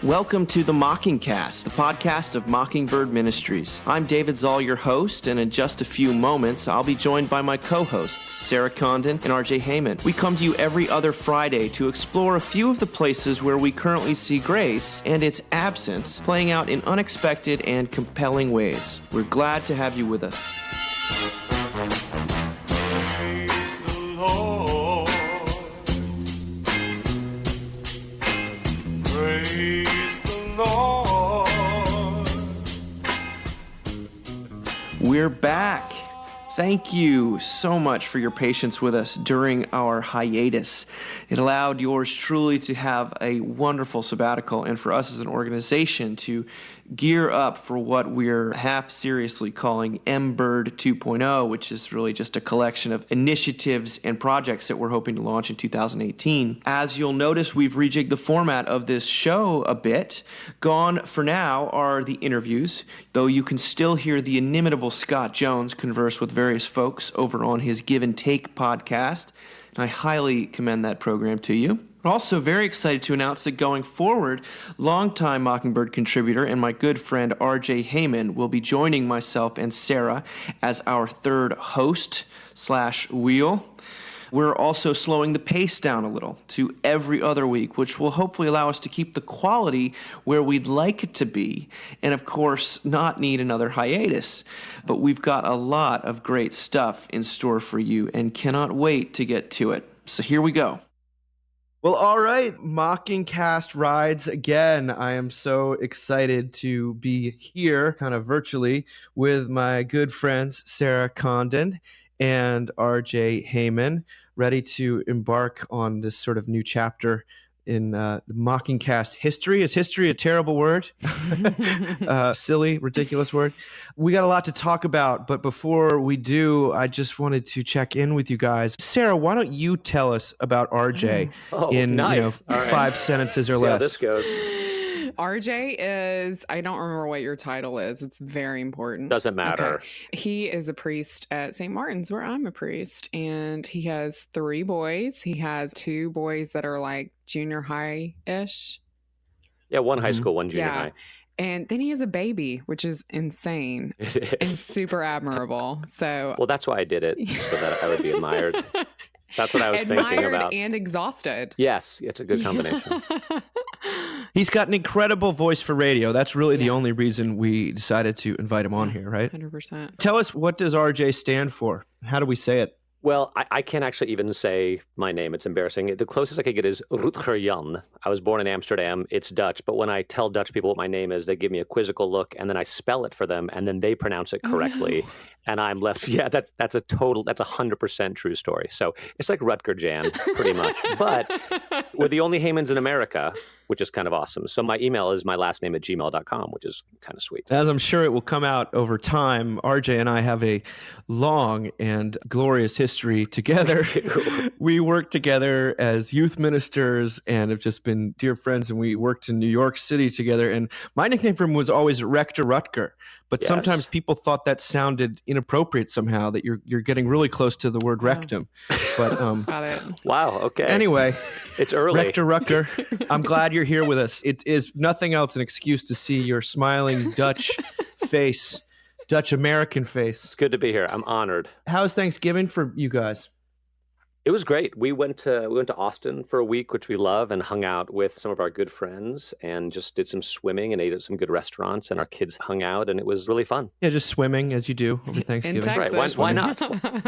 Welcome to the Mockingcast, the podcast of Mockingbird Ministries. I'm David Zoll, your host, and in just a few moments, I'll be joined by my co-hosts, Sarah Condon and RJ Heijmen. We come to you every other Friday to explore a few of the places where we currently see grace and its absence playing out in unexpected and compelling ways. We're glad to have you with us. Praise the Lord. Praise the Lord. We're back. Thank you so much for your patience with us during our hiatus. It allowed yours truly to have a wonderful sabbatical and for us as an organization to gear up for what we're half seriously calling MBird 2.0, which is really just a collection of initiatives and projects that we're hoping to launch in 2018. As you'll notice, we've rejigged the format of this show a bit. Gone for now are the interviews, though you can still hear the inimitable Scott Jones converse with various folks over on his Give and Take podcast, and I highly commend that program to you. I'm also very excited to announce that going forward, longtime Mockingbird contributor and my good friend RJ Heijmen will be joining myself and Sarah as our third host/wheel. We're also slowing the pace down a little to every other week, which will hopefully allow us to keep the quality where we'd like it to be, and of course, not need another hiatus. But we've got a lot of great stuff in store for you and cannot wait to get to it. So here we go. Well, all right, Mockingcast rides again. I am so excited to be here, kind of virtually, with my good friends Sarah Condon and RJ Heijmen, ready to embark on this sort of new chapter in the Mockingcast history. Is history a terrible word? Silly, ridiculous word. We got a lot to talk about, but before we do, I just wanted to check in with you guys. Sarah, why don't you tell us about RJ in nice. 5 sentences or See less? how this goes. RJ is, I don't remember what your title is. It's very important. Doesn't matter. Okay. He is a priest at St. Martin's, where I'm a priest, and he has 3 boys. He has 2 boys that are like junior high-ish. Yeah, one high school, one junior high. And then he has a baby, which is insane and super admirable. So, well, that's why I did it, so that I would be admired. That's what I was thinking about. And exhausted. Yes, it's a good combination. He's got an incredible voice for radio. That's really the only reason we decided to invite him on here, right? 100%. Tell us, what does RJ stand for? How do we say it? Well, I can't actually even say my name. It's embarrassing. The closest I could get is Rutger Jan. I was born in Amsterdam. It's Dutch. But when I tell Dutch people what my name is, they give me a quizzical look, and then I spell it for them, and then they pronounce it correctly. Oh, no. And I'm left, that's 100% true story. So it's like Rutger Jan, pretty much. But we're the only Heijmens in America, which is kind of awesome. So my email is my last name @gmail.com, which is kind of sweet. As I'm sure it will come out over time, RJ and I have a long and glorious history together. We worked together as youth ministers and have just been dear friends, and we worked in New York City together. And my nickname for him was always Rector Rutger. But sometimes people thought that sounded inappropriate somehow, that you're getting really close to the word rectum. But Got it. Wow, okay. Anyway, it's early. Rector Rutger, I'm glad you're here with us. It is nothing else an excuse to see your smiling Dutch face, Dutch American face. It's good to be here. I'm honored. How's Thanksgiving for you guys? It was great. We went to Austin for a week, which we love, and hung out with some of our good friends and just did some swimming and ate at some good restaurants, and our kids hung out, and it was really fun. Yeah, just swimming as you do over Thanksgiving. In Texas. Right. Why not?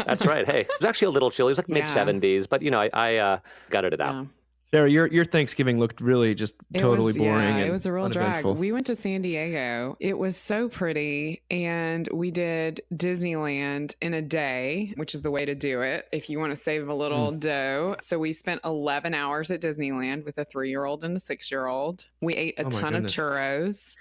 That's right. Hey, it was actually a little chilly. It was like mid-70s, but I gutted it out. Yeah. Sarah, your Thanksgiving looked really just totally boring. Yeah, and it was a real drag. uneventful. We went to San Diego. It was so pretty, and we did Disneyland in a day, which is the way to do it if you want to save a little dough. So we spent 11 hours at Disneyland with a 3-year-old and a 6-year-old. We ate a ton of churros.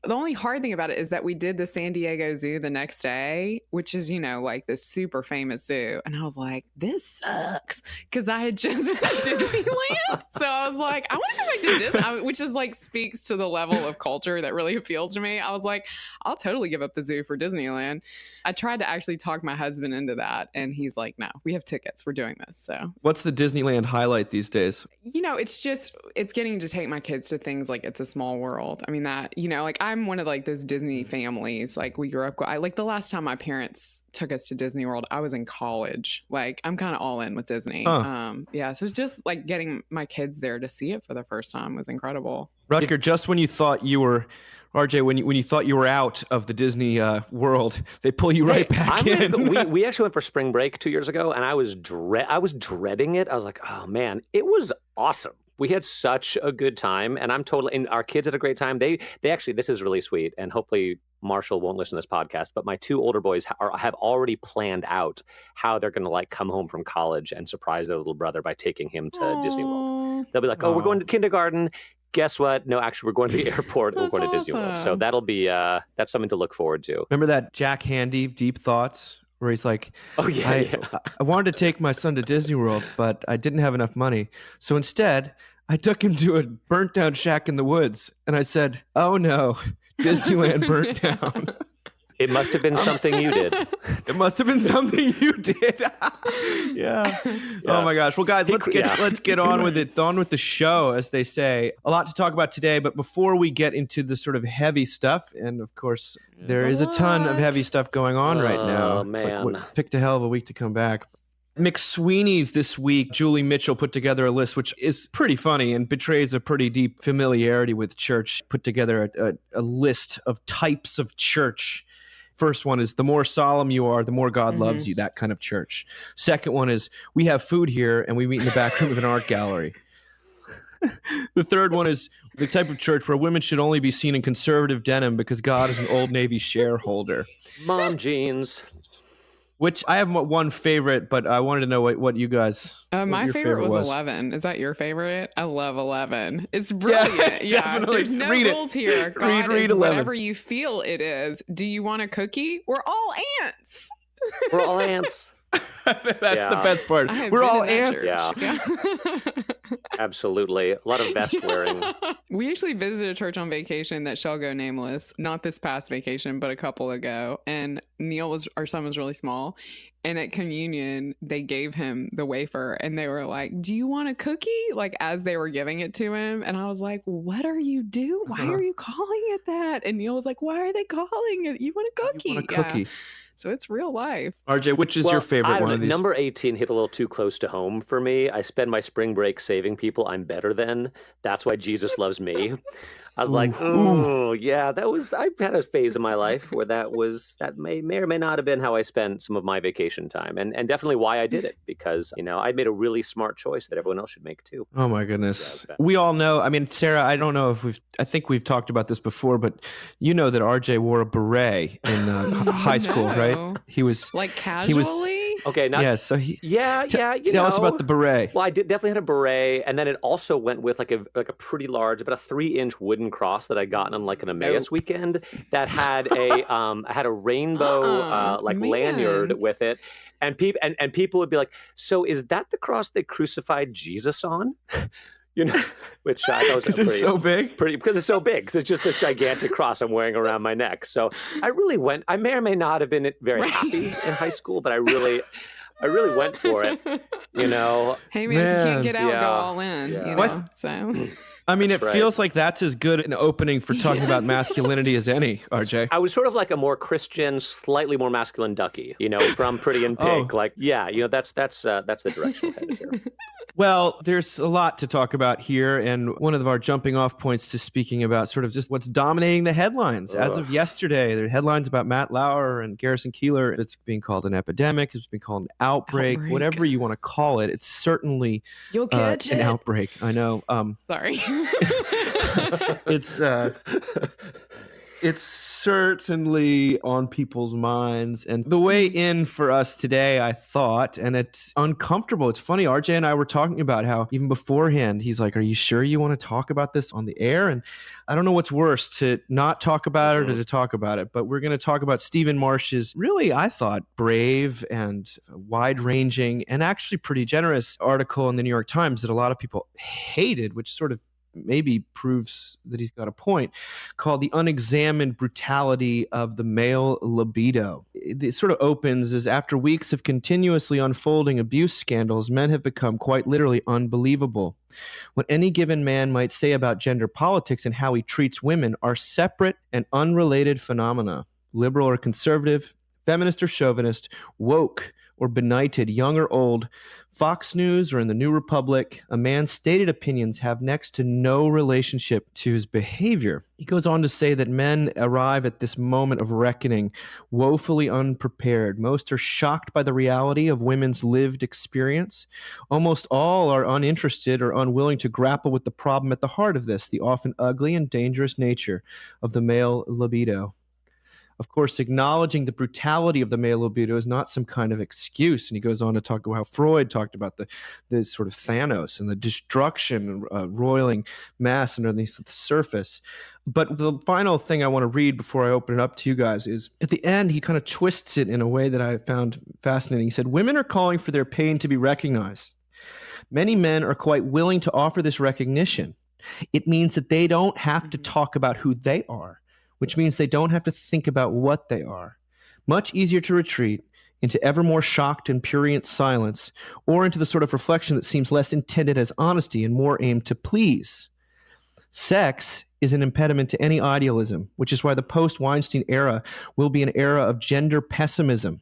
The only hard thing about it is that we did the San Diego Zoo the next day, which is, like this super famous zoo. And I was like, this sucks. Because I had just been to Disneyland. So I was like, I want to go back to Disney, which is like speaks to the level of culture that really appeals to me. I was like, I'll totally give up the zoo for Disneyland. I tried to actually talk my husband into that. And he's like, no, we have tickets. We're doing this. So what's the Disneyland highlight these days? it's just it's getting to take my kids to things like It's a Small World. I mean, that, like I'm one of like those Disney families. Like we grew up, like the last time my parents took us to Disney World, I was in college. Like I'm kind of all in with Disney. Yeah. So it's just like getting my kids there to see it for the first time was incredible. Rutger, just when you thought you were, RJ, when you thought you were out of the Disney world, they pull you right back in. We actually went for spring break 2 years ago, and I was dreading it. I was like, oh man, it was awesome. We had such a good time, and and our kids had a great time. They actually, this is really sweet, and hopefully Marshall won't listen to this podcast, but my 2 older boys have already planned out how they're going to like come home from college and surprise their little brother by taking him to Disney World. They'll be like, oh, we're going to kindergarten. Guess what? No, actually, we're going to the airport. We're going to Disney World. So that'll be that's something to look forward to. Remember that Jack Handy Deep Thoughts where he's like, I wanted to take my son to Disney World, but I didn't have enough money. So instead, I took him to a burnt down shack in the woods. And I said, oh no, Disneyland burnt down. It must have been something you did. It must have been something you did. Yeah. Oh my gosh. Well, guys, let's get on with it. On with the show, as they say. A lot to talk about today, but before we get into the sort of heavy stuff, and of course, there is a ton of heavy stuff going on right now. Oh man. Picked a hell of a week to come back. McSweeney's this week, Julie Mitchell put together a list, which is pretty funny and betrays a pretty deep familiarity with church. Put together a list of types of church. First one is the more solemn you are, the more God loves you, that kind of church. Second one is we have food here and we meet in the back room of an art gallery. The third one is the type of church where women should only be seen in conservative denim because God is an Old Navy shareholder. Mom jeans. Which I have one favorite, but I wanted to know what you guys. My favorite was 11. Is that your favorite? I love 11. It's brilliant. Yeah, definitely. There's no Read rules here. God read is 11. whatever you feel it is. Do you want a cookie? We're all ants. We're all ants. That's the best part. We're all ants. Yeah. Absolutely. A lot of vest wearing. We actually visited a church on vacation that shall go nameless. Not this past vacation, but a couple ago. And our son was really small. And at communion, they gave him the wafer and they were like, do you want a cookie? Like as they were giving it to him. And I was like, what are you doing? Why are you calling it that? And Neil was like, why are they calling it? You want a cookie? You want a cookie. Yeah. So it's real life. RJ, which is your favorite one of these? Number 18 hit a little too close to home for me. I spend my spring break saving people I'm better than. That's why Jesus loves me. I was like, oh, yeah, I had a phase in my life where that may or may not have been how I spent some of my vacation time. And definitely why I did it, because, I made a really smart choice that everyone else should make too. Oh my goodness. We all know, I mean, Sarah, I don't know if I think we've talked about this before, but you know that RJ wore a beret in high school, right? He was like casually? Okay. So tell us about the beret. Well, I definitely had a beret, and then it also went with like a pretty large, about a 3-inch wooden cross that I'd gotten on like an Emmaus weekend that had a rainbow lanyard with it, and people would be like, "So is that the cross they crucified Jesus on?" Which I thought was because it's so big. Because it's so big. Because it's just this gigantic cross I'm wearing around my neck. So I may or may not have been very happy in high school, but I really went for it. Hey man, if you can't get out, go all in. Yeah. So. I mean, it feels like that's as good an opening for talking about masculinity as any, RJ. I was sort of like a more Christian, slightly more masculine Ducky, from Pretty in Pink. That's the direction we're headed here. Well, there's a lot to talk about here, and one of our jumping off points to speaking about sort of just what's dominating the headlines. As of yesterday, there are headlines about Matt Lauer and Garrison Keillor. It's being called an epidemic. It's being called an outbreak. Whatever you want to call it. It's certainly You'll catch an outbreak. I know. Sorry. It's certainly on people's minds. And the way in for us today, I thought, and it's uncomfortable. It's funny, RJ and I were talking about how even beforehand, he's like, are you sure you want to talk about this on the air? And I don't know what's worse, to not talk about it or to talk about it. But we're going to talk about Stephen Marsh's really, I thought, brave and wide-ranging and actually pretty generous article in the New York Times that a lot of people hated, which sort of maybe proves that he's got a point, called The Unexamined Brutality of the Male Libido. It sort of opens as after weeks of continuously unfolding abuse scandals, men have become quite literally unbelievable. What any given man might say about gender politics and how he treats women are separate and unrelated phenomena. Liberal or conservative, feminist or chauvinist, woke or benighted, young or old, Fox News or in the New Republic, a man's stated opinions have next to no relationship to his behavior. He goes on to say that men arrive at this moment of reckoning woefully unprepared. Most are shocked by the reality of women's lived experience. Almost all are uninterested or unwilling to grapple with the problem at the heart of this, the often ugly and dangerous nature of the male libido. Of course, acknowledging the brutality of the male libido is not some kind of excuse. And he goes on to talk about how Freud talked about the sort of Thanos and the destruction, roiling mass underneath the surface. But the final thing I want to read before I open it up to you guys is at the end, he kind of twists it in a way that I found fascinating. He said, women are calling for their pain to be recognized. Many men are quite willing to offer this recognition. It means that they don't have to talk about who they are, which means they don't have to think about what they are. Much easier to retreat into ever more shocked and prurient silence, or into the sort of reflection that seems less intended as honesty and more aimed to please. Sex is an impediment to any idealism, which is why the post-Weinstein era will be an era of gender pessimism.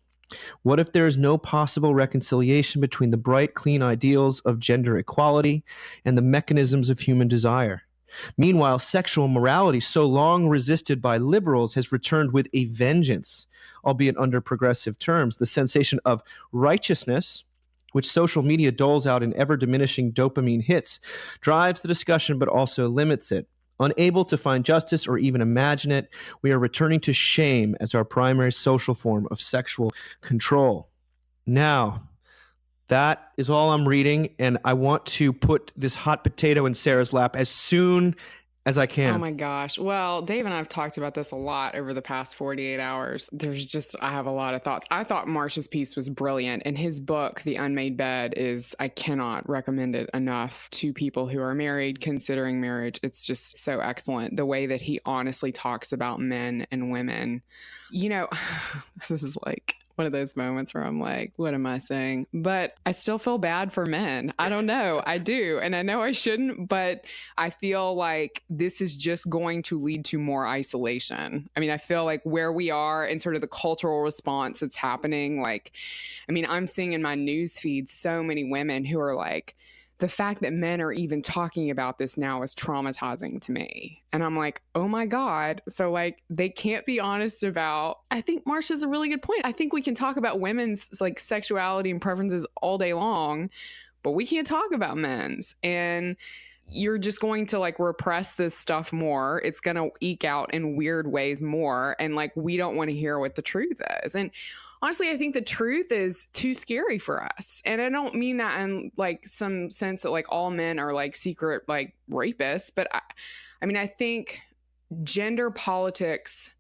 What if there is no possible reconciliation between the bright, clean ideals of gender equality and the mechanisms of human desire? Meanwhile, sexual morality, so long resisted by liberals, has returned with a vengeance, albeit under progressive terms. The sensation of righteousness, which social media doles out in ever-diminishing dopamine hits, drives the discussion but also limits it. Unable to find justice or even imagine it, we are returning to shame as our primary social form of sexual control. Now, that is all I'm reading, and I want to put this hot potato in Sarah's lap as soon as I can. Oh my gosh. Well, Dave and I have talked about this a lot over the past 48 hours. I have a lot of thoughts. I thought Marsh's piece was brilliant, and his book, The Unmade Bed, I cannot recommend it enough to people who are married, considering marriage. It's just so excellent. The way that he honestly talks about men and women. You know, this is like one of those moments where I'm like, what am I saying? But I still feel bad for men. I don't know. I do. And I know I shouldn't, but I feel like this is just going to lead to more isolation. I mean, I feel like where we are and sort of the cultural response that's happening, like, I mean, I'm seeing in my news feed so many women who are like, the fact that men are even talking about this now is traumatizing to me. And I'm like, oh my God. So like, they can't be honest about, I think Marsh has a really good point. I think we can talk about women's like sexuality and preferences all day long, but we can't talk about men's. And you're just going to like repress this stuff more. It's going to eke out in weird ways more. And like, we don't want to hear what the truth is. And honestly, I think the truth is too scary for us. And I don't mean that in like some sense that like all men are like secret like rapists, but I mean, I think gender politics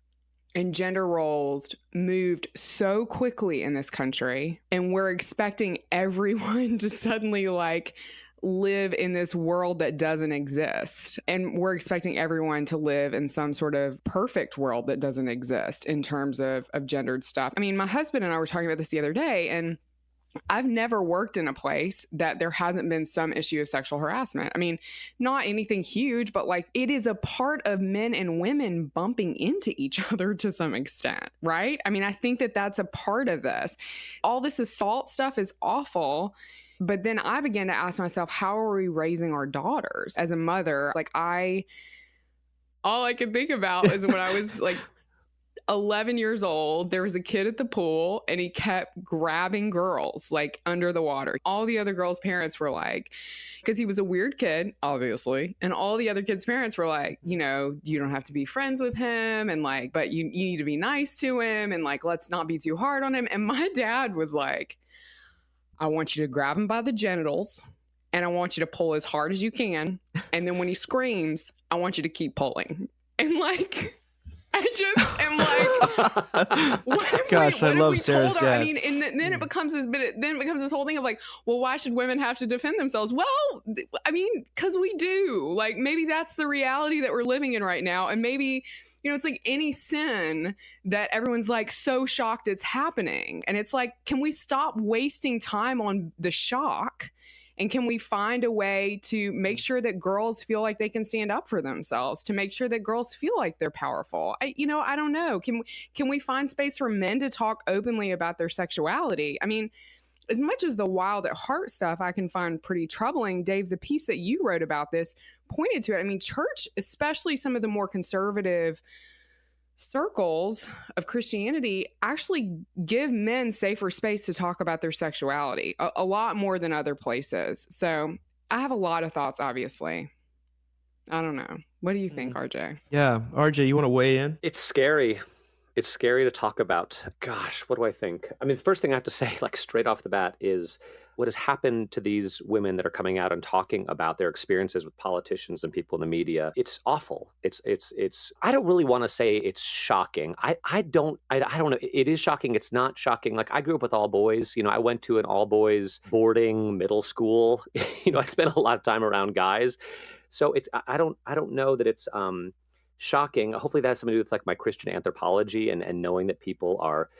and gender roles moved so quickly in this country, and we're expecting everyone to suddenly like live in this world that doesn't exist. And we're expecting everyone to live in some sort of perfect world that doesn't exist in terms of gendered stuff. I mean, my husband and I were talking about this the other day, and I've never worked in a place that there hasn't been some issue of sexual harassment. I mean, not anything huge, but like it is a part of men and women bumping into each other to some extent, right? I mean, I think that that's a part of this. All this assault stuff is awful. But then I began to ask myself, how are we raising our daughters? As a mother, like all I could think about is when I was like 11 years old, there was a kid at the pool and he kept grabbing girls like under the water. All the other girls' parents were like, because he was a weird kid, obviously. And all the other kids' parents were like, you know, you don't have to be friends with him. And like, but you need to be nice to him. And like, let's not be too hard on him. And my dad was like, I want you to grab him by the genitals and I want you to pull as hard as you can. And then when he screams, I want you to keep pulling. And like, I just am like, Gosh, I love Sarah's dad. I mean, and then it becomes this whole thing of like, well, why should women have to defend themselves? Well, I mean, because we do. Like, maybe that's the reality that we're living in right now, and maybe, you know, it's like any sin that everyone's like so shocked it's happening, and it's like, can we stop wasting time on the shock? And can we find a way to make sure that girls feel like they can stand up for themselves, to make sure that girls feel like they're powerful? I don't know. Can we find space for men to talk openly about their sexuality? I mean, as much as the wild at heart stuff I can find pretty troubling, Dave, the piece that you wrote about this pointed to it. I mean, church, especially some of the more conservative circles of Christianity, actually give men safer space to talk about their sexuality a lot more than other places. So I have a lot of thoughts, obviously. I don't know. What do you think, RJ? Yeah, RJ, you want to weigh in? It's scary. It's scary to talk about. Gosh, what do I think? I mean, the first thing I have to say, like straight off the bat, is what has happened to these women that are coming out and talking about their experiences with politicians and people in the media. It's awful. It's I don't really want to say it's shocking. I don't know. It is shocking. It's not shocking. Like, I grew up with all boys. You know, I went to an all boys boarding middle school. You know, I spent a lot of time around guys. So I don't know that it's shocking. Hopefully that has something to do with like my Christian anthropology and knowing that people are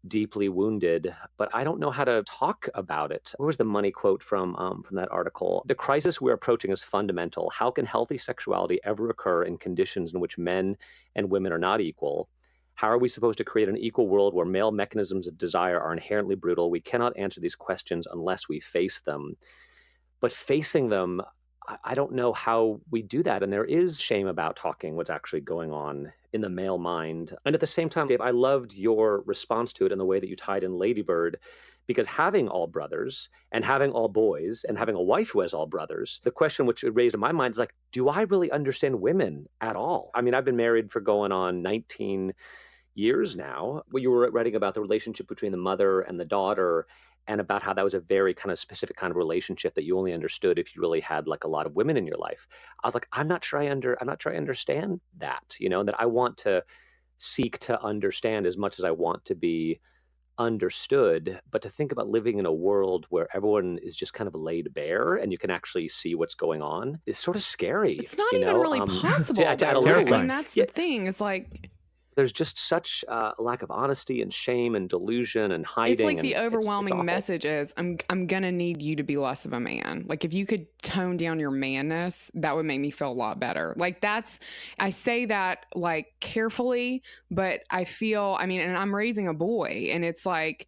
deeply wounded, but I don't know how to talk about it. Where was the money quote from that article? The crisis we're approaching is fundamental. How can healthy sexuality ever occur in conditions in which men and women are not equal? How are we supposed to create an equal world where male mechanisms of desire are inherently brutal? We cannot answer these questions unless we face them. But facing them, I don't know how we do that. And there is shame about talking what's actually going on in the male mind. And at the same time, Dave, I loved your response to it in the way that you tied in Lady Bird, because having all brothers and having all boys and having a wife who has all brothers, the question which it raised in my mind is like, do I really understand women at all? I mean, I've been married for going on 19 years now. Where you were writing about the relationship between the mother and the daughter, and about how that was a very kind of specific kind of relationship that you only understood if you really had like a lot of women in your life. I was like, I'm not sure I understand that, you know, that I want to seek to understand as much as I want to be understood. But to think about living in a world where everyone is just kind of laid bare and you can actually see what's going on is sort of scary. It's not even really possible. Terrifying. And that's the thing. It's like, there's just such a lack of honesty and shame and delusion and hiding. It's like the and overwhelming message is, I'm gonna need you to be less of a man. Like, if you could tone down your manness, that would make me feel a lot better. Like, I say that like carefully, but I mean, and I'm raising a boy, and it's like,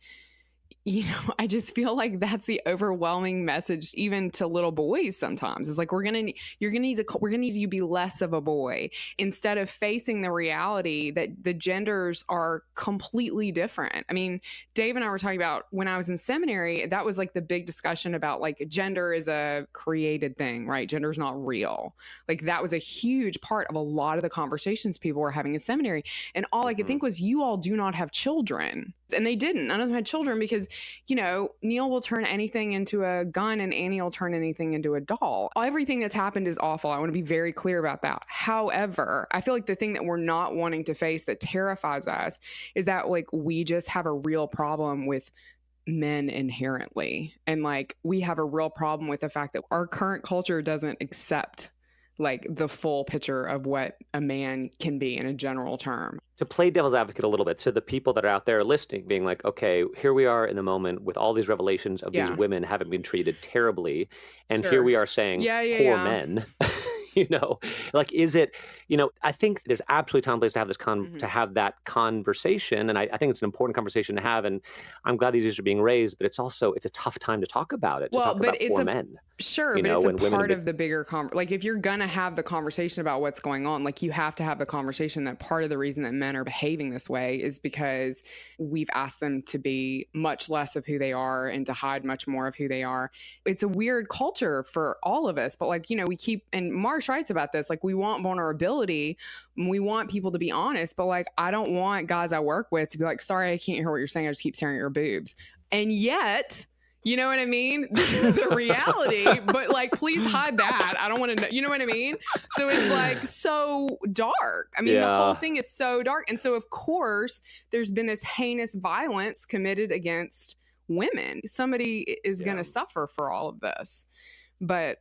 you know, I just feel like that's the overwhelming message, even to little boys sometimes. It's like, we're going to need you to be less of a boy, instead of facing the reality that the genders are completely different. I mean, Dave and I were talking about when I was in seminary, that was like the big discussion about like gender is a created thing, right? Gender is not real. Like, that was a huge part of a lot of the conversations people were having in seminary. And all I could think was, you all do not have children. And they didn't. None of them had children because, you know, Neil will turn anything into a gun and Annie will turn anything into a doll. Everything that's happened is awful. I want to be very clear about that. However, I feel like the thing that we're not wanting to face that terrifies us is that like we just have a real problem with men inherently. And like we have a real problem with the fact that our current culture doesn't accept like the full picture of what a man can be in a general term. To play devil's advocate a little bit, to the people that are out there listening, being like, okay, here we are in the moment with all these revelations of these women having been treated terribly. And here we are saying, poor men. You know, like, is it, you know, I think there's absolutely time and place to have this to have that conversation. And I think it's an important conversation to have. And I'm glad these issues are being raised, but it's a tough time to talk about it, to talk about poor men. Sure, but it's a part of the bigger like, if you're going to have the conversation about what's going on, like, you have to have the conversation that part of the reason that men are behaving this way is because we've asked them to be much less of who they are and to hide much more of who they are. It's a weird culture for all of us, but like, you know, and Marsh writes about this, like, we want vulnerability, we want people to be honest, but like, I don't want guys I work with to be like, sorry, I can't hear what you're saying, I just keep staring at your boobs. And yet You know what I mean? This is the reality, but like, please hide that. I don't want to know. You know what I mean? So it's like so dark. I mean, the whole thing is so dark. And so, of course, there's been this heinous violence committed against women. Somebody is going to suffer for all of this. But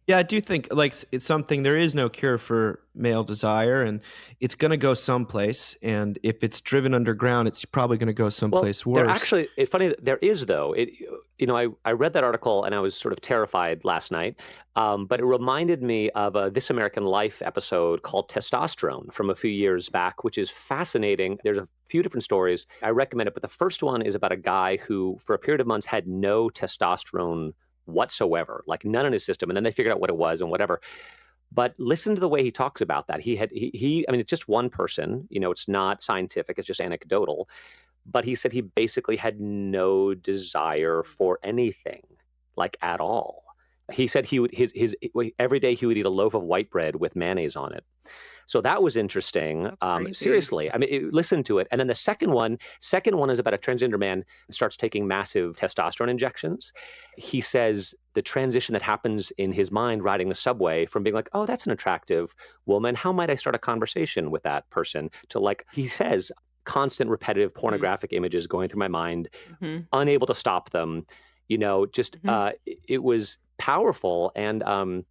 yeah, I do think like it's something, there is no cure for male desire, and it's going to go someplace. And if it's driven underground, it's probably going to go someplace worse. Actually, it's funny, there is though. I read that article and I was sort of terrified last night, but it reminded me of a This American Life episode called Testosterone from a few years back, which is fascinating. There's a few different stories. I recommend it, but the first one is about a guy who, for a period of months, had no testosterone whatsoever, like none in his system. And then they figured out what it was and whatever. But listen to the way he talks about that. I mean, it's just one person, it's not scientific, it's just anecdotal. But he said he basically had no desire for anything, like at all. He said he would every day he would eat a loaf of white bread with mayonnaise on it. So that was interesting. Seriously, I mean, listen to it. And then the second one is about a transgender man who starts taking massive testosterone injections. He says the transition that happens in his mind riding the subway from being like, oh, that's an attractive woman, how might I start a conversation with that person, to, like, he says, constant repetitive pornographic images going through my mind, unable to stop them. It was powerful. And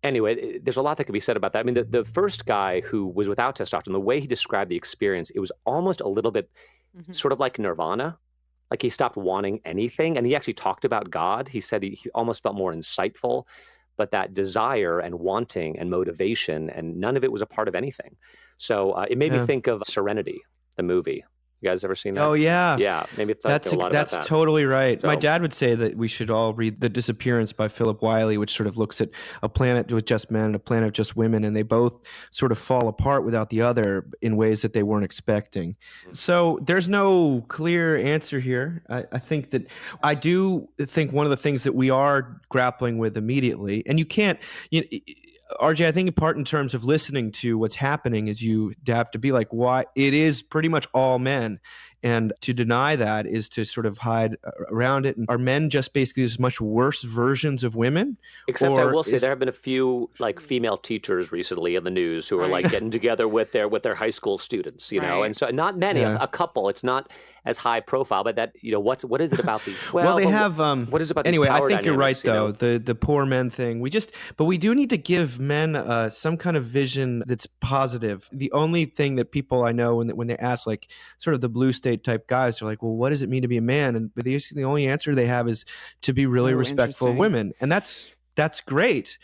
anyway, there's a lot that could be said about that. I mean, the first guy who was without testosterone, the way he described the experience, it was almost a little bit sort of like nirvana. Like he stopped wanting anything. And he actually talked about God. He said he almost felt more insightful, but that desire and wanting and motivation, and none of it was a part of anything. So it made me think of Serenity, the movie. You guys ever seen that? Oh, yeah. Yeah. Maybe that's totally right. So, my dad would say that we should all read The Disappearance by Philip Wiley, which sort of looks at a planet with just men and a planet of just women, and they both sort of fall apart without the other in ways that they weren't expecting. So there's no clear answer here. I think one of the things that we are grappling with immediately, and you can't, RJ, I think in part in terms of listening to what's happening is you have to be like, why? It is pretty much all men. And to deny that is to sort of hide around it. And are men just basically as much worse versions of women? Except I will say there have been a few like female teachers recently in the news who are like getting together with their high school students, and so not many, a couple. It's not as high profile, but that what is it about the they have what is it about anyway? These power I think you're right dynamics, though. The poor men thing. But we do need to give men some kind of vision that's positive. The only thing that people I know when they ask like sort of the blue state type guys are like, well, what does it mean to be a man? And the only answer they have is to be really respectful of women, and that's great.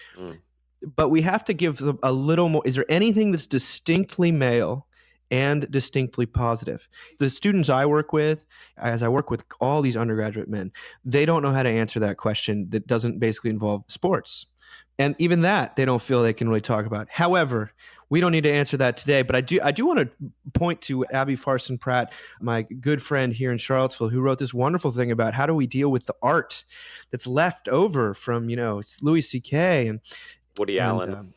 But we have to give them a little more. Is there anything that's distinctly male and distinctly positive? The students I work with, as I work with all these undergraduate men, they don't know how to answer that question that doesn't basically involve sports. And even that, they don't feel they can really talk about. However, we don't need to answer that today, but I do want to point to Abby Farson Pratt, my good friend here in Charlottesville, who wrote this wonderful thing about how do we deal with the art that's left over from, Louis C.K. and Woody Allen.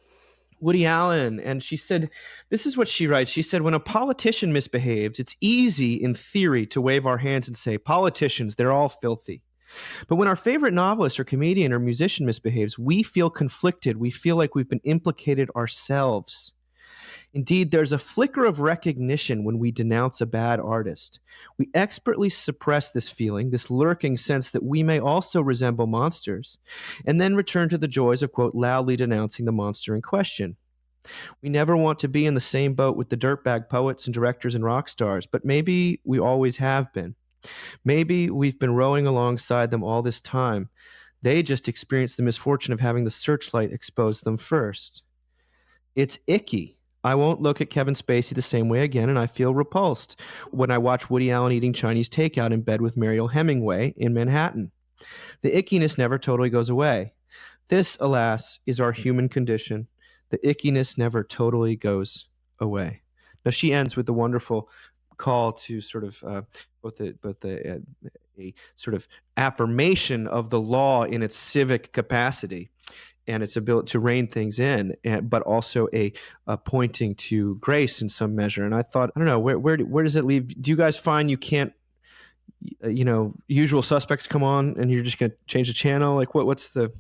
Woody Allen. And she said, this is what she writes. She said, when a politician misbehaves, it's easy in theory to wave our hands and say, politicians, they're all filthy. But when our favorite novelist or comedian or musician misbehaves, we feel conflicted. We feel like we've been implicated ourselves. Indeed, there's a flicker of recognition when we denounce a bad artist. We expertly suppress this feeling, this lurking sense that we may also resemble monsters, and then return to the joys of, quote, loudly denouncing the monster in question. We never want to be in the same boat with the dirtbag poets and directors and rock stars, but maybe we always have been. Maybe we've been rowing alongside them all this time. They just experienced the misfortune of having the searchlight expose them first. It's icky. I won't look at Kevin Spacey the same way again, and I feel repulsed when I watch Woody Allen eating Chinese takeout in bed with Mariel Hemingway in Manhattan. The ickiness never totally goes away. This, alas, is our human condition. The ickiness never totally goes away. Now, she ends with the wonderful call to sort of a sort of affirmation of the law in its civic capacity and its ability to rein things in, but also a pointing to grace in some measure. And I thought, I don't know, where does it leave? Do you guys find you can't Usual Suspects come on and you're just going to change the channel? Like what's the...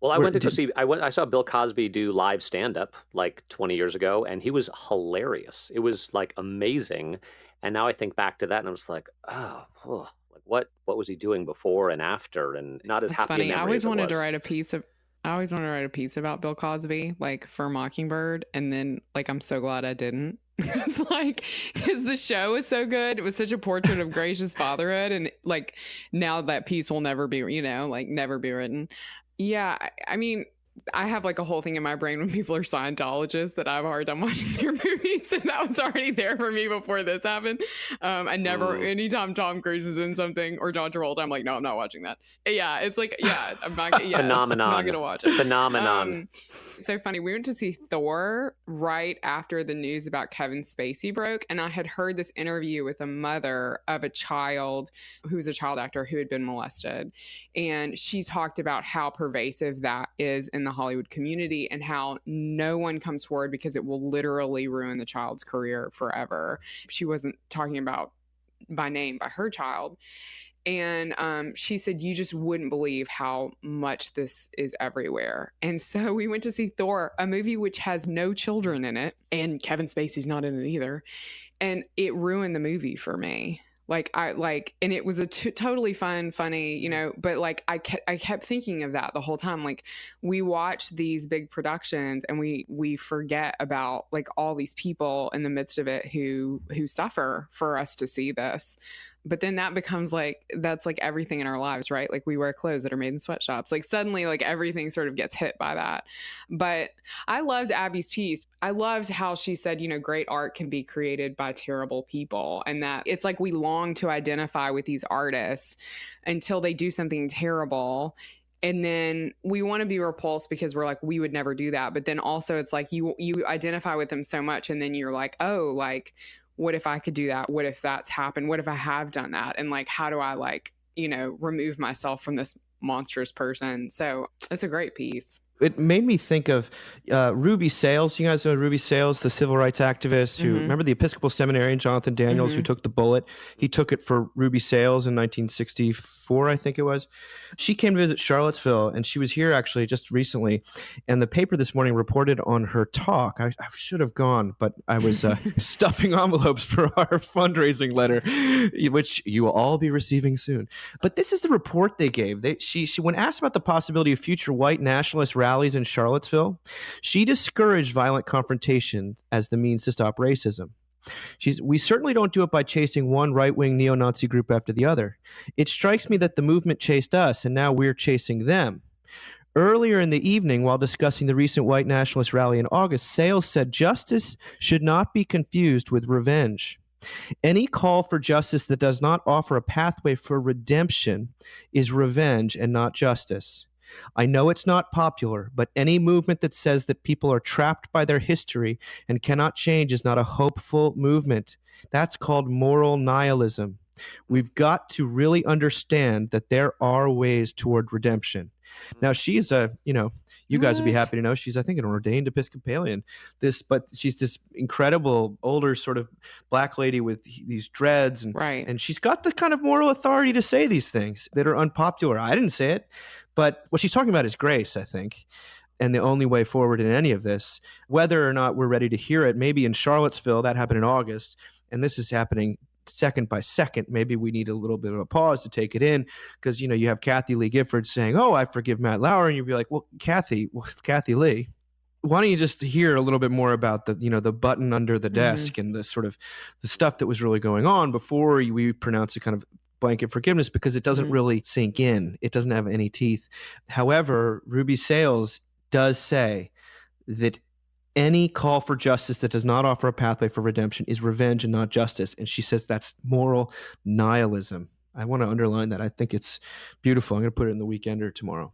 Well, I went to go see. I saw Bill Cosby do live stand-up like 20 years ago, and he was hilarious. It was like amazing. And now I think back to that, and I'm just like, like what was he doing before and after, and not as That's happy. funny. A I memory always as it wanted to was. write a piece of. I always wanted to write a piece about Bill Cosby, like for Mockingbird, and then like I'm so glad I didn't. It's like because the show is so good. It was such a portrait of gracious fatherhood, and like now that piece will never be, never be written. Yeah, I mean, I have like a whole thing in my brain when people are Scientologists that I have a hard time watching their movies, and that was already there for me before this happened. I never, anytime Tom Cruise is in something or John Travolta, I'm like, no, I'm not watching that. Yeah, it's like, I'm not. Yeah, Phenomenon. I'm not gonna watch it. Phenomenon. So funny. We went to see Thor right after the news about Kevin Spacey broke, and I had heard this interview with a mother of a child who's a child actor who had been molested, and she talked about how pervasive that is in the Hollywood community and how no one comes forward because it will literally ruin the child's career forever. She wasn't talking about by name by her child. And she said, you just wouldn't believe how much this is everywhere. And so we went to see Thor, a movie which has no children in it. And Kevin Spacey's not in it either. And it ruined the movie for me. And it was a totally fun, funny, but like I kept thinking of that the whole time. Like we watch these big productions and we forget about like all these people in the midst of it who suffer for us to see this. But then that becomes that's like everything in our lives, right? Like we wear clothes that are made in sweatshops. Like suddenly like everything sort of gets hit by that. But I loved Abby's piece. I loved how she said, great art can be created by terrible people. And that it's like we long to identify with these artists until they do something terrible. And then we want to be repulsed because we're like, we would never do that. But then also it's like you identify with them so much. And then you're like, oh, like, what if I could do that? What if that's happened? What if I have done that? And like, how do I remove myself from this monstrous person? So it's a great piece. It made me think of Ruby Sales. You guys know Ruby Sales, the civil rights activist who, remember the Episcopal seminarian, Jonathan Daniels, who took the bullet? He took it for Ruby Sales in 1964, I think it was. She came to visit Charlottesville, and she was here actually just recently. And the paper this morning reported on her talk. I should have gone, but I was stuffing envelopes for our fundraising letter, which you will all be receiving soon. But this is the report they gave. She when asked about the possibility of future white nationalist rallies in Charlottesville, she discouraged violent confrontation as the means to stop racism. We certainly don't do it by chasing one right-wing neo-Nazi group after the other. It strikes me that the movement chased us, and now we're chasing them. Earlier in the evening, while discussing the recent white nationalist rally in August, Sales said justice should not be confused with revenge. Any call for justice that does not offer a pathway for redemption is revenge and not justice. I know it's not popular, but any movement that says that people are trapped by their history and cannot change is not a hopeful movement. That's called moral nihilism. We've got to really understand that there are ways toward redemption. Now, she's you guys would be happy to know she's, I think, an ordained Episcopalian. But she's this incredible older sort of black lady with these dreads, and she's got the kind of moral authority to say these things that are unpopular. I didn't say it, but what she's talking about is grace, I think. And the only way forward in any of this, whether or not we're ready to hear it, maybe in Charlottesville, that happened in August, and this is happening second by second. Maybe we need a little bit of a pause to take it in, because you have Kathy Lee Gifford saying, "Oh, I forgive Matt Lauer," and you'd be like, "Well, Kathy Lee, why don't you just hear a little bit more about the button under the desk and the sort of the stuff that was really going on before we pronounce a kind of blanket forgiveness, because it doesn't really sink in. It doesn't have any teeth." However, Ruby Sales does say that any call for justice that does not offer a pathway for redemption is revenge and not justice. And she says that's moral nihilism. I want to underline that. I think it's beautiful. I'm going to put it in the Weekender tomorrow.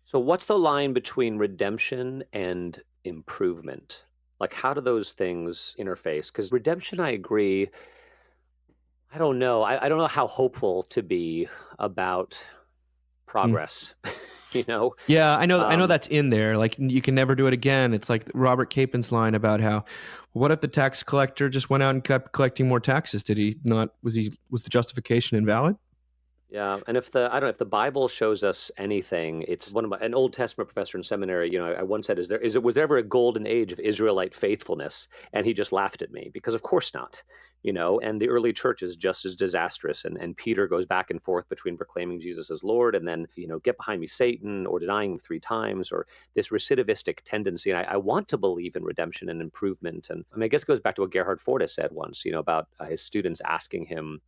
So what's the line between redemption and improvement? Like, how do those things interface? Because redemption, I agree. I don't know. I don't know how hopeful to be about progress. you know? Yeah, I know that's in there. Like, you can never do it again. It's like Robert Capen's line about how, what if the tax collector just went out and kept collecting more taxes? Did he not? Was the justification invalid? Yeah, and if the Bible shows us anything, it's an Old Testament professor in seminary. I once said, was there ever a golden age of Israelite faithfulness? And he just laughed at me because of course not. And the early church is just as disastrous. And Peter goes back and forth between proclaiming Jesus as Lord and then, get behind me, Satan, or denying him 3 times, or this recidivistic tendency. And I want to believe in redemption and improvement. And I guess it goes back to what Gerhard Forde said once, about his students asking him,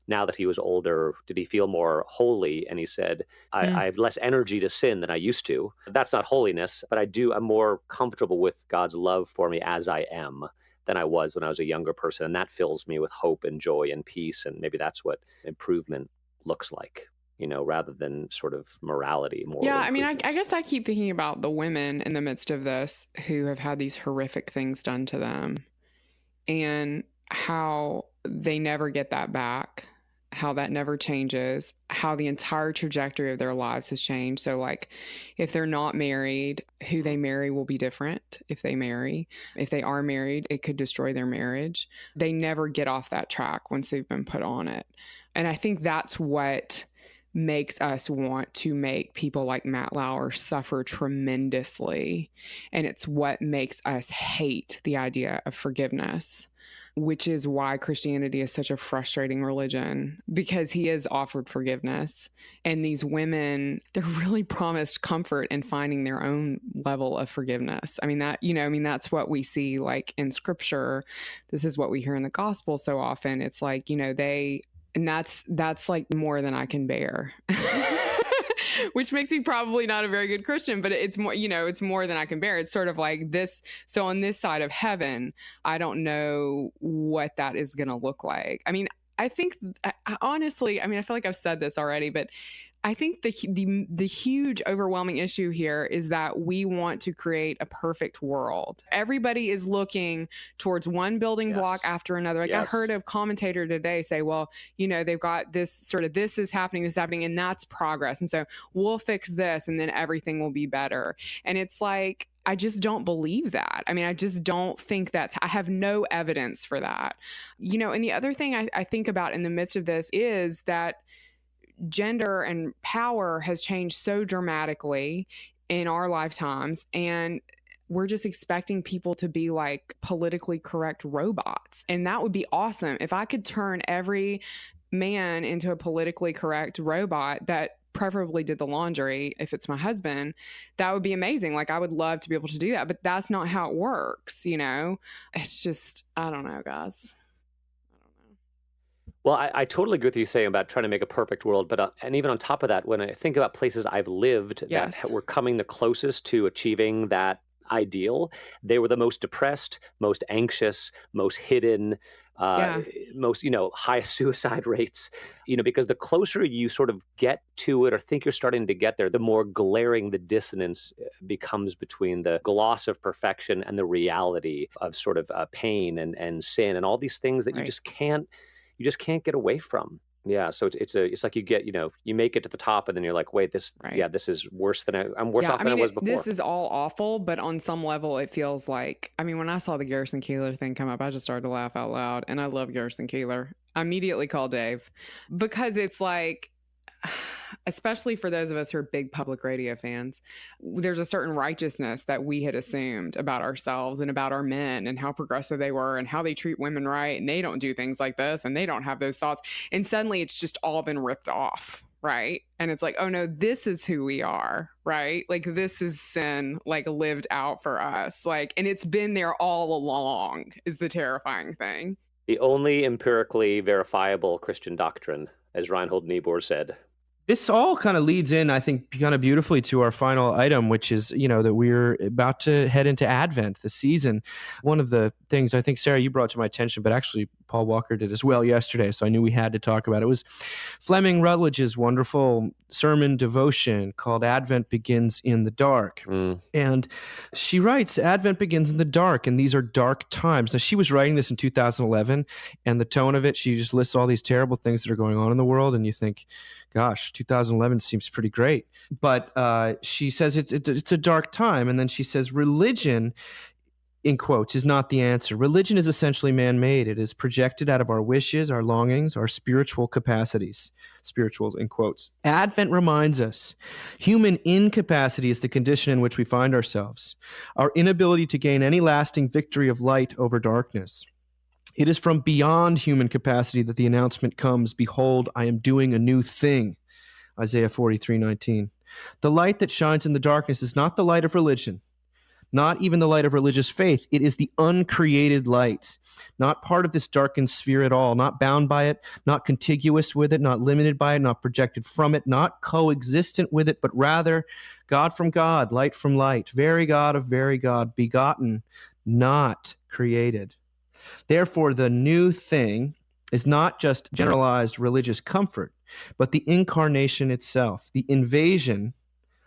now that he was older, did he feel more holy? And he said, I have less energy to sin than I used to. That's not holiness, but I'm more comfortable with God's love for me as I am than I was when I was a younger person. And that fills me with hope and joy and peace. And maybe that's what improvement looks like, rather than sort of morality. Yeah, I mean, I guess I keep thinking about the women in the midst of this who have had these horrific things done to them and how they never get that back, how that never changes, how the entire trajectory of their lives has changed. So like if they're not married, who they marry will be different if they marry. If they are married, it could destroy their marriage. They never get off that track once they've been put on it. And I think that's what makes us want to make people like Matt Lauer suffer tremendously. And it's what makes us hate the idea of forgiveness, which is why Christianity is such a frustrating religion, because he has offered forgiveness. And these women, they're really promised comfort in finding their own level of forgiveness. I mean, that's what we see like in scripture. This is what we hear in the gospel so often. It's like, and that's like more than I can bear. Which makes me probably not a very good Christian, but it's more, it's more than I can bear. It's sort of like this. So on this side of heaven, I don't know what that is going to look like. I mean, I think honestly, I feel like I've said this already, but I think the huge overwhelming issue here is that we want to create a perfect world. Everybody is looking towards one building block after another. Like I heard a commentator today say, well, they've got this sort of, this is happening, and that's progress. And so we'll fix this and then everything will be better. And it's like, I just don't believe that. I mean, I just don't think I have no evidence for that. And the other thing I think about in the midst of this is that gender and power has changed so dramatically in our lifetimes, and we're just expecting people to be like politically correct robots. And that would be awesome if I could turn every man into a politically correct robot that preferably did the laundry. If it's my husband, that would be amazing. Like I would love to be able to do that, but that's not how it works. It's just, I don't know, guys. Well, I totally agree with you saying about trying to make a perfect world. But and even on top of that, when I think about places I've lived that were coming the closest to achieving that ideal, they were the most depressed, most anxious, most hidden, most, highest suicide rates, because the closer you sort of get to it or think you're starting to get there, the more glaring the dissonance becomes between the gloss of perfection and the reality of sort of pain and sin and all these things that you just can't get away from. Yeah, so it's like you make it to the top and then you're like, wait, this is worse than I'm worse off than I was before. This is all awful, but on some level it feels like, when I saw the Garrison Keillor thing come up, I just started to laugh out loud, and I love Garrison Keillor. I immediately called Dave because it's like, especially for those of us who are big public radio fans, there's a certain righteousness that we had assumed about ourselves and about our men and how progressive they were and how they treat women right. And they don't do things like this and they don't have those thoughts. And suddenly it's just all been ripped off. Right. And it's like, oh no, this is who we are. Right. Like this is sin, like lived out for us. Like, and it's been there all along is the terrifying thing. The only empirically verifiable Christian doctrine, as Reinhold Niebuhr said. This all kind of leads in, I think, kind of beautifully to our final item, which is, that we're about to head into Advent, the season. One of the things I think, Sarah, you brought to my attention, but actually Paul Walker did as well yesterday, so I knew we had to talk about it, was Fleming Rutledge's wonderful sermon devotion called Advent Begins in the Dark. And she writes, Advent begins in the dark, and these are dark times. Now, she was writing this in 2011, and the tone of it, she just lists all these terrible things that are going on in the world, and you think, gosh, 2011 seems pretty great. But she says it's a dark time. And then she says religion, in quotes, is not the answer. Religion is essentially man-made. It is projected out of our wishes, our longings, our spiritual capacities. Spirituals, in quotes. Advent reminds us human incapacity is the condition in which we find ourselves. Our inability to gain any lasting victory of light over darkness. It is from beyond human capacity that the announcement comes, behold, I am doing a new thing. Isaiah 43:19. The light that shines in the darkness is not the light of religion, not even the light of religious faith. It is the uncreated light, not part of this darkened sphere at all, not bound by it, not contiguous with it, not limited by it, not projected from it, not coexistent with it, but rather God from God, light from light, very God of very God, begotten, not created. Therefore, the new thing is not just generalized religious comfort, but the incarnation itself, the invasion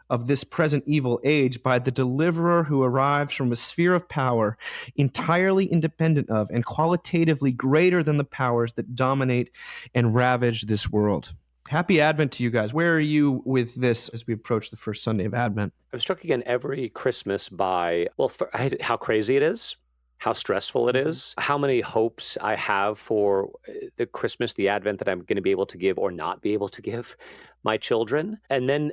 of this present evil age by the deliverer who arrives from a sphere of power entirely independent of and qualitatively greater than the powers that dominate and ravage this world. Happy Advent to you guys. Where are you with this as we approach the first Sunday of Advent? I'm struck again every Christmas by, how crazy it is, how stressful it is, how many hopes I have for the Christmas, the Advent that I'm going to be able to give or not be able to give my children. And then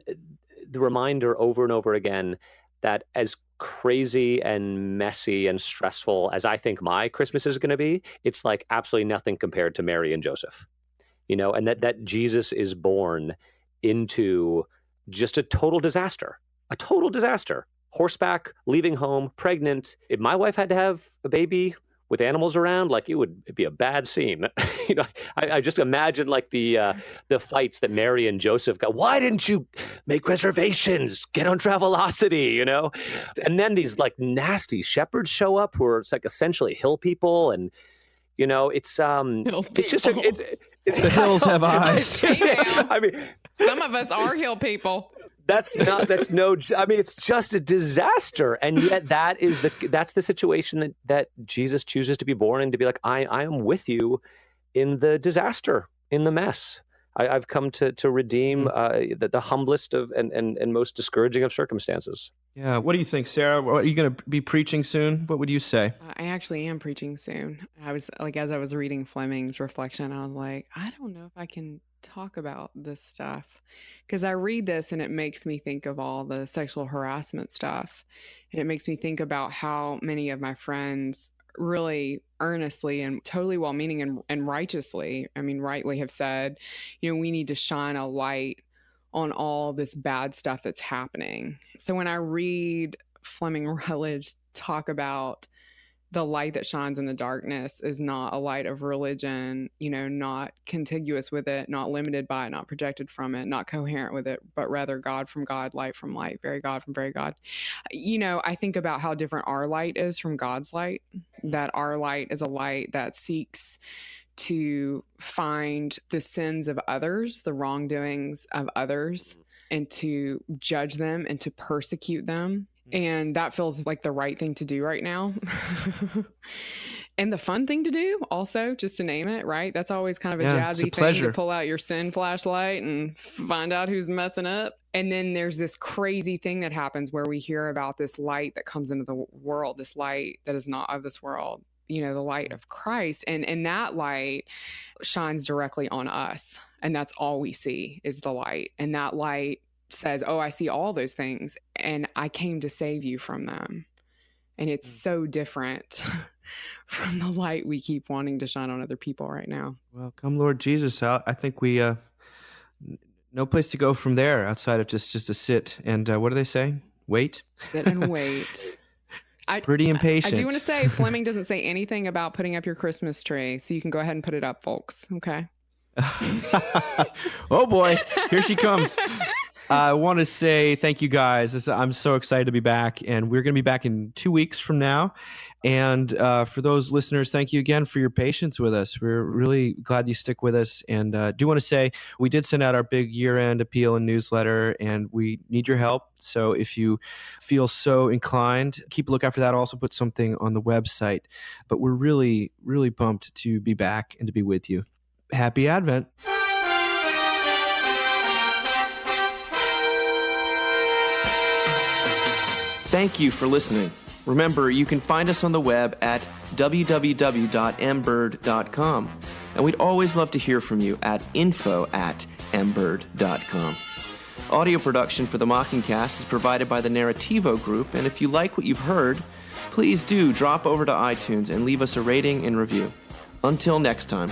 the reminder over and over again that as crazy and messy and stressful as I think my Christmas is going to be, it's like absolutely nothing compared to Mary and Joseph, and that Jesus is born into just a total disaster. Horseback, leaving home, pregnant. If my wife had to have a baby with animals around, it'd be a bad scene. I just imagine the fights that Mary and Joseph got. Why didn't you make reservations? Get on Travelocity, And then these nasty shepherds show up who are essentially hill people, and it's just the hills have eyes. I mean, some of us are hill people. It's just a disaster. And yet that's the situation that Jesus chooses to be born in, to be like, I am with you in the disaster, in the mess. I've come to redeem the humblest of and most discouraging of circumstances. Yeah. What do you think, Sarah? Are you going to be preaching soon? What would you say? I actually am preaching soon. I was as I was reading Fleming's reflection, I was like, I don't know if I can talk about this stuff, because I read this and it makes me think of all the sexual harassment stuff, and it makes me think about how many of my friends really earnestly and totally well-meaning and righteously, rightly have said, we need to shine a light on all this bad stuff that's happening. So when I read Fleming Rutledge talk about the light that shines in the darkness is not a light of religion, not contiguous with it, not limited by it, not projected from it, not coherent with it, but rather God from God, light from light, very God from very God. I think about how different our light is from God's light, that our light is a light that seeks to find the sins of others, the wrongdoings of others, and to judge them and to persecute them. And that feels like the right thing to do right now. And the fun thing to do also, just to name it, right? That's always kind of a jazzy thing to pull out your sin flashlight and find out who's messing up. And then there's this crazy thing that happens where we hear about this light that comes into the world, this light that is not of this world, the light of Christ. And that light shines directly on us. And that's all we see is the light. And that light says, oh, I see all those things, and I came to save you from them. And it's so different from the light we keep wanting to shine on other people right now. Well, come Lord Jesus out. I think we, no place to go from there outside of just to sit and, what do they say? Wait? Sit and wait. Pretty impatient. I do want to say Fleming doesn't say anything about putting up your Christmas tree, so you can go ahead and put it up, folks. Okay. Oh boy, here she comes. I want to say thank you guys. I'm so excited to be back, and we're going to be back in 2 weeks from now. And for those listeners, thank you again for your patience with us. We're really glad you stick with us. And do want to say we did send out our big year-end appeal and newsletter, and we need your help. So if you feel so inclined, keep a lookout for that. I'll also put something on the website. But we're really, really pumped to be back and to be with you. Happy Advent. Thank you for listening. Remember, you can find us on the web at www.mbird.com. And we'd always love to hear from you at info@mbird.com. Audio production for the Mockingcast is provided by the Narrativo Group, and if you like what you've heard, please do drop over to iTunes and leave us a rating and review. Until next time.